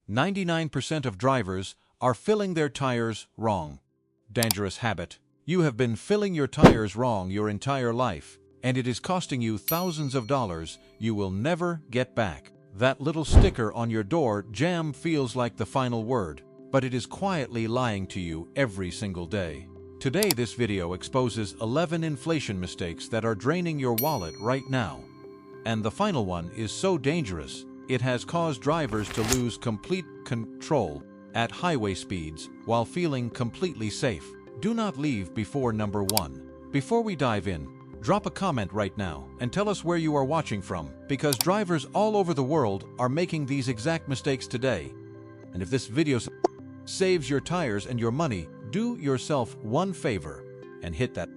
99% of drivers are filling their tires wrong. Dangerous habit. You have been filling your tires wrong your entire life, and it is costing you thousands of dollars you will never get back. That little sticker on your door jamb feels like the final word, but it is quietly lying to you every single day. Today, this video exposes 11 inflation mistakes that are draining your wallet right now. And the final one is so dangerous, it has caused drivers to lose complete control at highway speeds while feeling completely safe. Do not leave before number 1. Before we dive in, drop a comment right now and tell us where you are watching from, because drivers all over the world are making these exact mistakes today. And if this video saves your tires and your money, do yourself one favor and hit that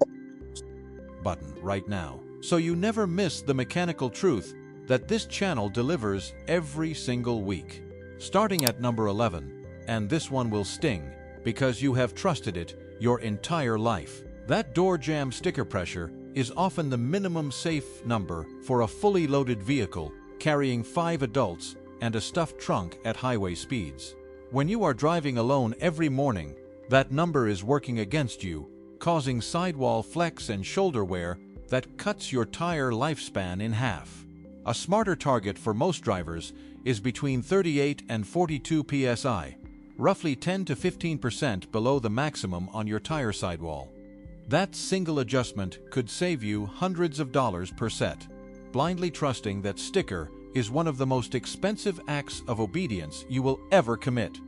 button right now so you never miss the mechanical truth that this channel delivers every single week. Starting at number 11, and this one will sting because you have trusted it your entire life. That door jamb sticker pressure is often the minimum safe number for a fully loaded vehicle carrying 5 adults and a stuffed trunk at highway speeds. When you are driving alone every morning, that number is working against you, causing sidewall flex and shoulder wear that cuts your tire lifespan in half. A smarter target for most drivers is between 38 and 42 PSI, roughly 10 to 15% below the maximum on your tire sidewall. That single adjustment could save you hundreds of dollars per set. Blindly trusting that sticker is one of the most expensive acts of obedience you will ever commit.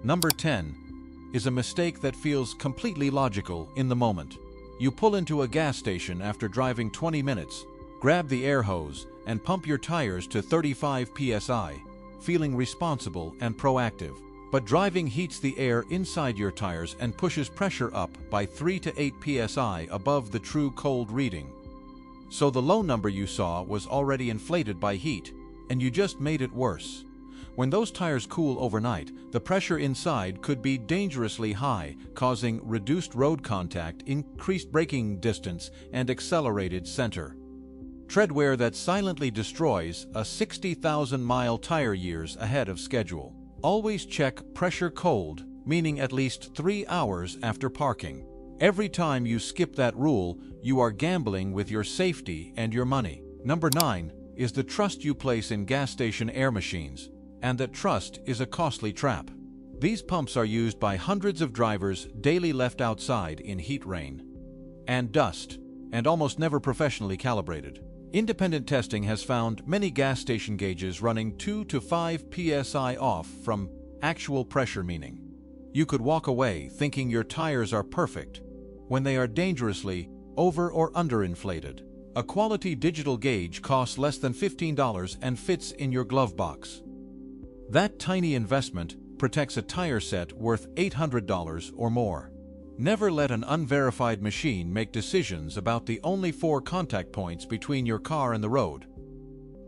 Number 10 is a mistake that feels completely logical in the moment. You pull into a gas station after driving 20 minutes, grab the air hose, and pump your tires to 35 PSI, feeling responsible and proactive. But driving heats the air inside your tires and pushes pressure up by 3 to 8 PSI above the true cold reading. So the low number you saw was already inflated by heat, and you just made it worse. When those tires cool overnight, the pressure inside could be dangerously high, causing reduced road contact, increased braking distance, and accelerated center tread wear that silently destroys a 60,000-mile tire years ahead of schedule. Always check pressure cold, meaning at least 3 hours after parking. Every time you skip that rule, you are gambling with your safety and your money. Number 9 is the trust you place in gas station air machines, and that trust is a costly trap. These pumps are used by hundreds of drivers daily, left outside in heat, rain, and dust, and almost never professionally calibrated. Independent testing has found many gas station gauges running 2 to 5 PSI off from actual pressure, meaning you could walk away thinking your tires are perfect when they are dangerously over or underinflated. A quality digital gauge costs less than $15 and fits in your glove box. That tiny investment protects a tire set worth $800 or more. Never let an unverified machine make decisions about the only 4 contact points between your car and the road.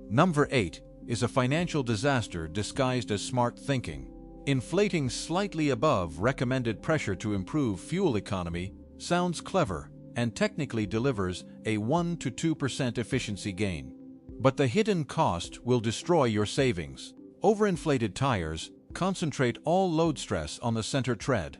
Number 8 is a financial disaster disguised as smart thinking. Inflating slightly above recommended pressure to improve fuel economy sounds clever and technically delivers a 1 to 2% efficiency gain. But the hidden cost will destroy your savings. Overinflated tires concentrate all load stress on the center tread,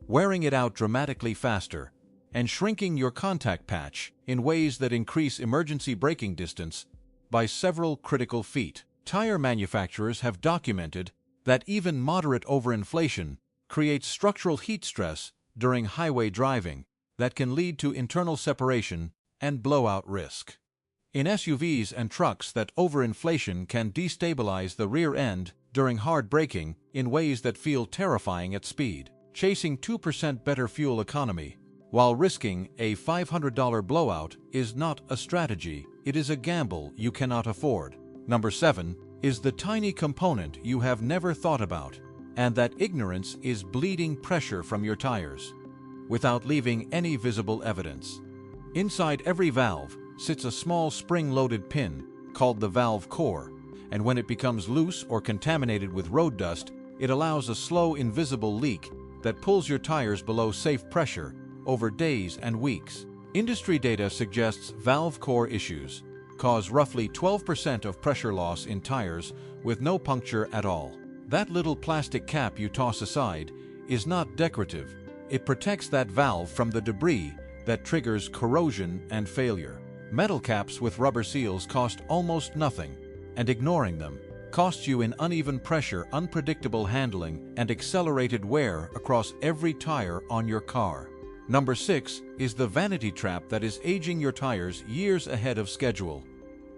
wearing it out dramatically faster and shrinking your contact patch in ways that increase emergency braking distance by several critical feet. Tire manufacturers have documented that even moderate overinflation creates structural heat stress during highway driving that can lead to internal separation and blowout risk. In SUVs and trucks, that overinflation can destabilize the rear end during hard braking in ways that feel terrifying at speed. Chasing 2% better fuel economy while risking a $500 blowout is not a strategy, it is a gamble you cannot afford. Number 7 is the tiny component you have never thought about, and that ignorance is bleeding pressure from your tires without leaving any visible evidence. Inside every valve sits a small spring-loaded pin called the valve core, and when it becomes loose or contaminated with road dust, it allows a slow, invisible leak that pulls your tires below safe pressure over days and weeks. Industry data suggests valve core issues cause roughly 12% of pressure loss in tires with no puncture at all. That little plastic cap you toss aside is not decorative. It protects that valve from the debris that triggers corrosion and failure. Metal caps with rubber seals cost almost nothing, and ignoring them costs you in uneven pressure, unpredictable handling, and accelerated wear across every tire on your car. Number 6 is the vanity trap that is aging your tires years ahead of schedule.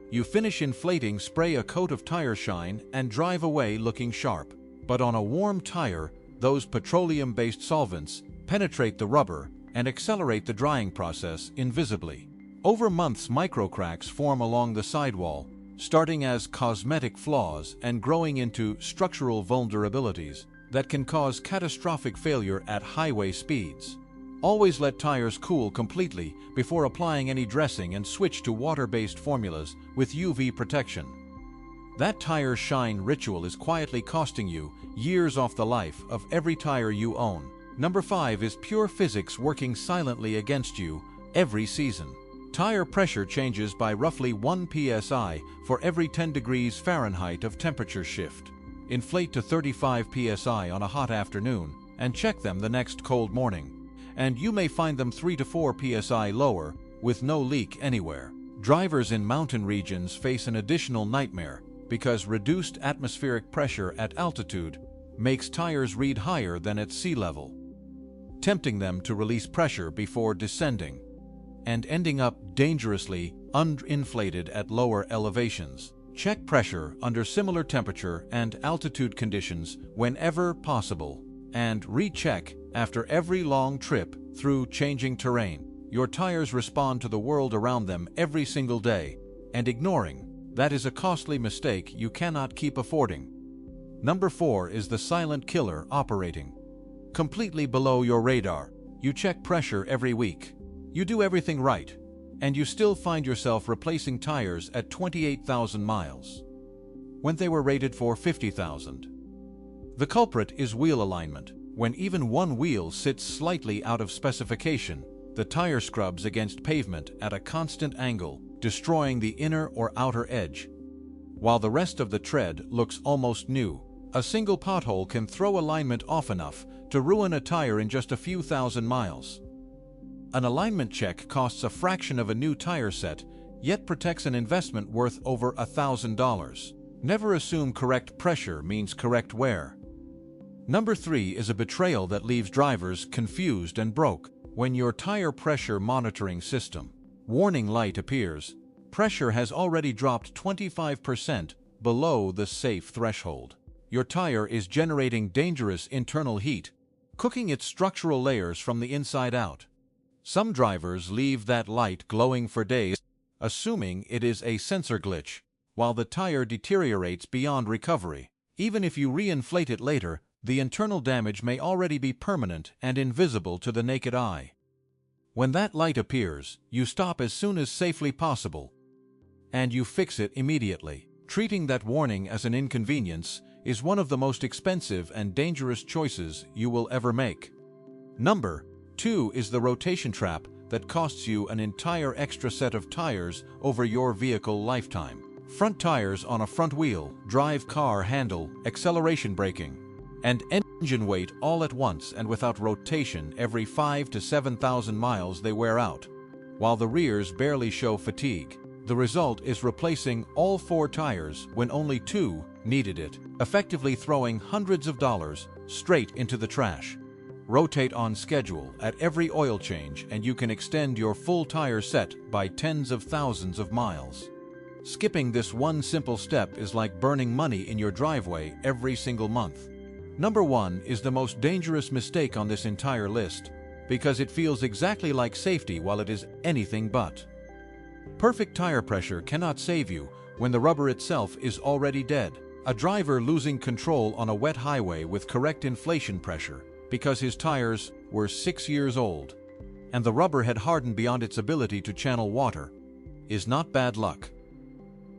You finish inflating, spray a coat of tire shine, and drive away looking sharp. But on a warm tire, those petroleum-based solvents penetrate the rubber and accelerate the drying process invisibly. Over months, microcracks form along the sidewall, starting as cosmetic flaws and growing into structural vulnerabilities that can cause catastrophic failure at highway speeds. Always let tires cool completely before applying any dressing, and switch to water-based formulas with UV protection. That tire shine ritual is quietly costing you years off the life of every tire you own. Number 5 is pure physics working silently against you every season. Tire pressure changes by roughly 1 psi for every 10 degrees Fahrenheit of temperature shift. Inflate to 35 psi on a hot afternoon and check them the next cold morning, and you may find them 3 to 4 psi lower with no leak anywhere. Drivers in mountain regions face an additional nightmare because reduced atmospheric pressure at altitude makes tires read higher than at sea level, tempting them to release pressure before descending and ending up dangerously underinflated at lower elevations. Check pressure under similar temperature and altitude conditions whenever possible, and recheck after every long trip through changing terrain. Your tires respond to the world around them every single day, and ignoring that is a costly mistake you cannot keep affording. Number 4 is the silent killer operating completely below your radar. You check pressure every week. You do everything right, and you still find yourself replacing tires at 28,000 miles when they were rated for 50,000. The culprit is wheel alignment. When even one wheel sits slightly out of specification, the tire scrubs against pavement at a constant angle, destroying the inner or outer edge, while the rest of the tread looks almost new. A single pothole can throw alignment off enough to ruin a tire in just a few thousand miles. An alignment check costs a fraction of a new tire set, yet protects an investment worth over $1,000. Never assume correct pressure means correct wear. Number 3 is a betrayal that leaves drivers confused and broke. When your tire pressure monitoring system warning light appears, pressure has already dropped 25% below the safe threshold. Your tire is generating dangerous internal heat, cooking its structural layers from the inside out. Some drivers leave that light glowing for days, assuming it is a sensor glitch, while the tire deteriorates beyond recovery. Even if you re-inflate it later, the internal damage may already be permanent and invisible to the naked eye. When that light appears, you stop as soon as safely possible, and you fix it immediately. Treating that warning as an inconvenience is one of the most expensive and dangerous choices you will ever make. Number 2 is the rotation trap that costs you an entire extra set of tires over your vehicle lifetime. Front tires on a front wheel, drive, car handle, acceleration braking, and engine weight all at once and without rotation. Every 5,000 to 7,000 miles they wear out, while the rears barely show fatigue. The result is replacing all 4 tires when only 2 needed it, effectively throwing hundreds of dollars straight into the trash. Rotate on schedule at every oil change and you can extend your full tire set by tens of thousands of miles. Skipping this one simple step is like burning money in your driveway every single month. Number 1 is the most dangerous mistake on this entire list because it feels exactly like safety while it is anything but. Perfect tire pressure cannot save you when the rubber itself is already dead. A driver losing control on a wet highway with correct inflation pressure because his tires were 6 years old and the rubber had hardened beyond its ability to channel water is not bad luck.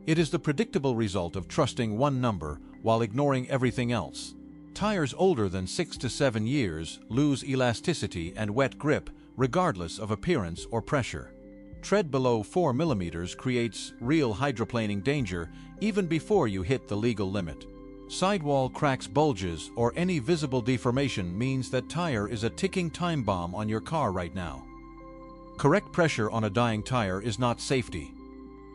It is the predictable result of trusting one number while ignoring everything else. Tires older than 6 to 7 years lose elasticity and wet grip regardless of appearance or pressure. Tread below 4 millimeters creates real hydroplaning danger even before you hit the legal limit. Sidewall cracks, bulges, or any visible deformation means that tire is a ticking time bomb on your car right now. Correct pressure on a dying tire is not safety.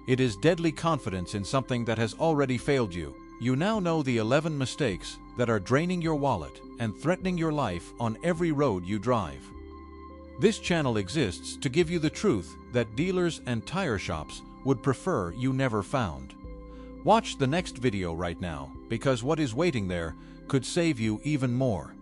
It is deadly confidence in something that has already failed you. You now know the 11 mistakes that are draining your wallet and threatening your life on every road you drive. This channel exists to give you the truth that dealers and tire shops would prefer you never found. Watch the next video right now, because what is waiting there could save you even more.